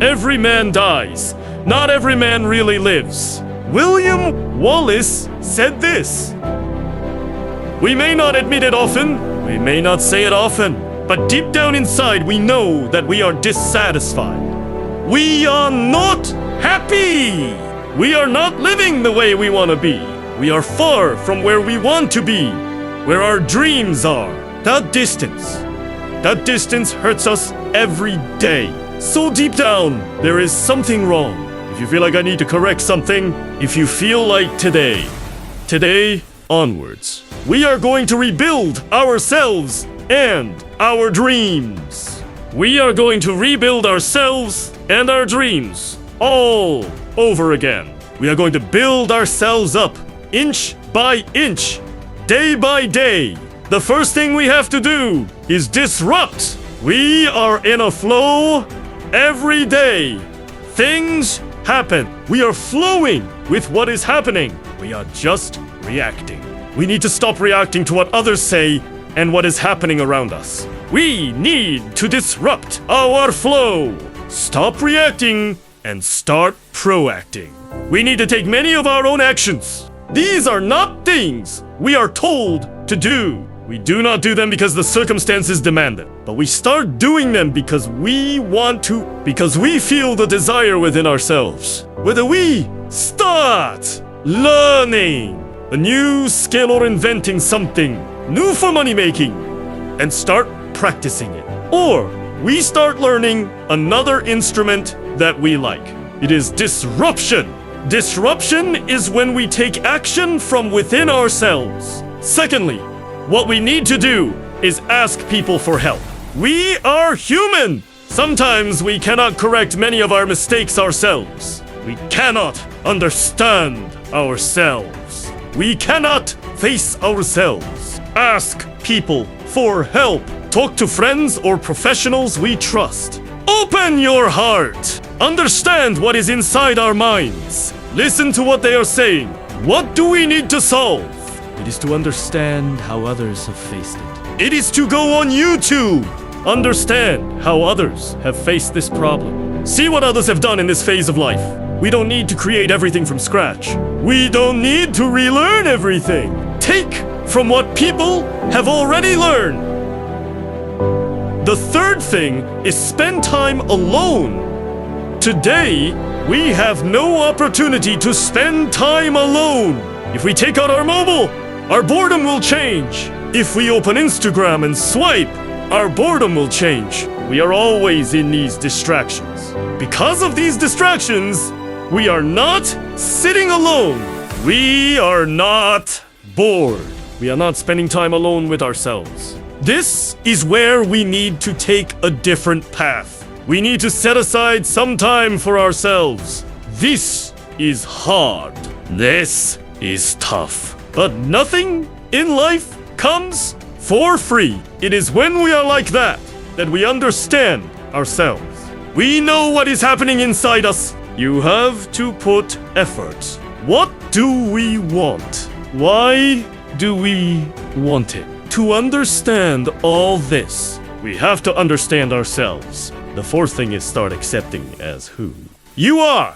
every man dies. Not every man really lives. William Wallace said this. We may not admit it often, we may not say it often, but deep down inside we know that we are dissatisfied. We are not happy. We are not living the way we want to be. We are far from where we want to be, where our dreams are. That distance hurts us every day. So deep down, there is something wrong. If you feel like I need to correct something, if you feel like today onwards, we are going to rebuild ourselves and our dreams. We are going to rebuild ourselves and our dreams all over again. We are going to build ourselves up inch by inch, day by day. The first thing we have to do is disrupt. We are in a flow every day. Things happen. We are flowing with what is happening. We are just reacting. We need to stop reacting to what others say and what is happening around us. We need to disrupt our flow. Stop reacting and start proacting. We need to take many of our own actions. These are not things we are told to do. We do not do them because the circumstances demand it, but we start doing them because we want to, because we feel the desire within ourselves. Whether we start learning a new skill or inventing something new for money making and start practicing it, or we start learning another instrument that we like. It is disruption. Disruption is when we take action from within ourselves. Secondly, what we need to do is ask people for help. We are human. Sometimes we cannot correct many of our mistakes ourselves. We cannot understand ourselves. We cannot face ourselves. Ask people for help. Talk to friends or professionals we trust. Open your heart. Understand what is inside our minds. Listen to what they are saying. What do we need to solve? It is to understand how others have faced it. It is to go on YouTube. Understand how others have faced this problem. See what others have done in this phase of life. We don't need to create everything from scratch. We don't need to relearn everything. Take from what people have already learned. The third thing is spend time alone. Today, we have no opportunity to spend time alone. If we take out our mobile, our boredom will change. If we open Instagram and swipe, our boredom will change. We are always in these distractions. Because of these distractions, we are not sitting alone. We are not bored. We are not spending time alone with ourselves. This is where we need to take a different path. We need to set aside some time for ourselves. This is hard. This is tough. But nothing in life comes for free. It is when we are like that that we understand ourselves. We know what is happening inside us. You have to put effort. What do we want? Why do we want it? To understand all this, we have to understand ourselves. The fourth thing is start accepting as who you are.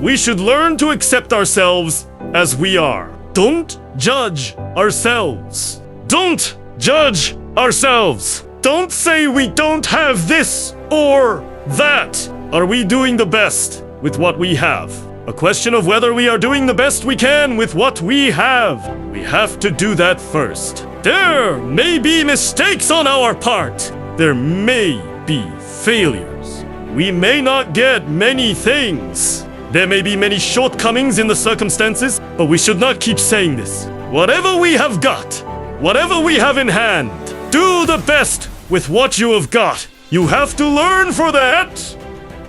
We should learn to accept ourselves as we are. Don't judge ourselves. Don't judge ourselves. Don't say we don't have this or that. Are we doing the best with what we have? A question of whether we are doing the best we can with what we have. We have to do that first. There may be mistakes on our part. There may be failures. We may not get many things. There may be many shortcomings in the circumstances, but we should not keep saying this. Whatever we have got, whatever we have in hand, do the best with what you have got. You have to learn for that.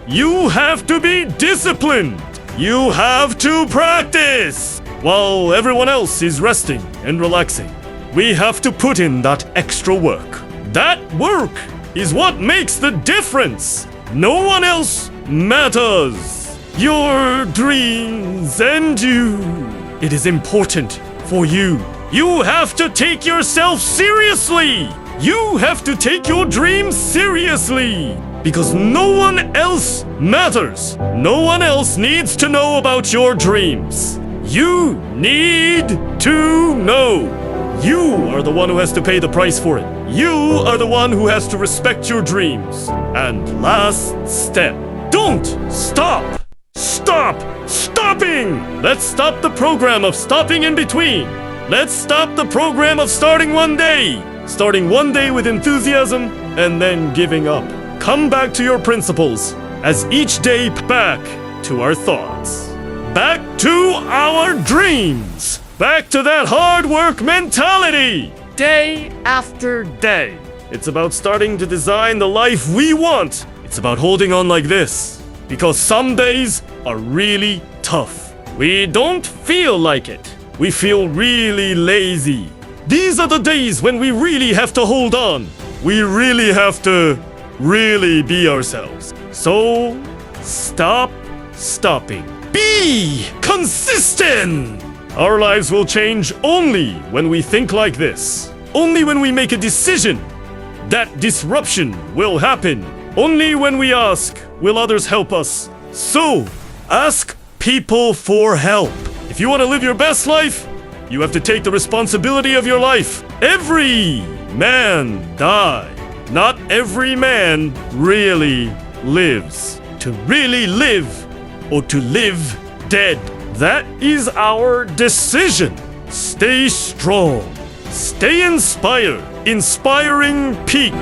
You have to be disciplined. You have to practice while everyone else is resting and relaxing. We have to put in that extra work. That work is what makes the difference. No one else matters. Your dreams and you. It is important for you. You have to take yourself seriously. You have to take your dreams seriously. Because no one else matters. No one else needs to know about your dreams. You need to know. You are the one who has to pay the price for it. You are the one who has to respect your dreams. And last step, don't stop. Stop stopping. Let's stop the program of stopping in between. Let's stop the program of starting one day. Starting one day with enthusiasm and then giving up. Come back to your principles as each day back to our thoughts. Back to our dreams. Back to that hard work mentality. Day after day. It's about starting to design the life we want. It's about holding on like this. Because some days are really tough. We don't feel like it. We feel really lazy. These are the days when we really have to hold on. We really have to really be ourselves. So, stop stopping. Be consistent! Our lives will change only when we think like this. Only when we make a decision. That disruption will happen. Only when we ask, will others help us? So, ask people for help. If you want to live your best life, you have to take the responsibility of your life. Every man dies. Not every man really lives. To really live or to live dead. That is our decision. Stay strong. Stay inspired. Inspiring peak.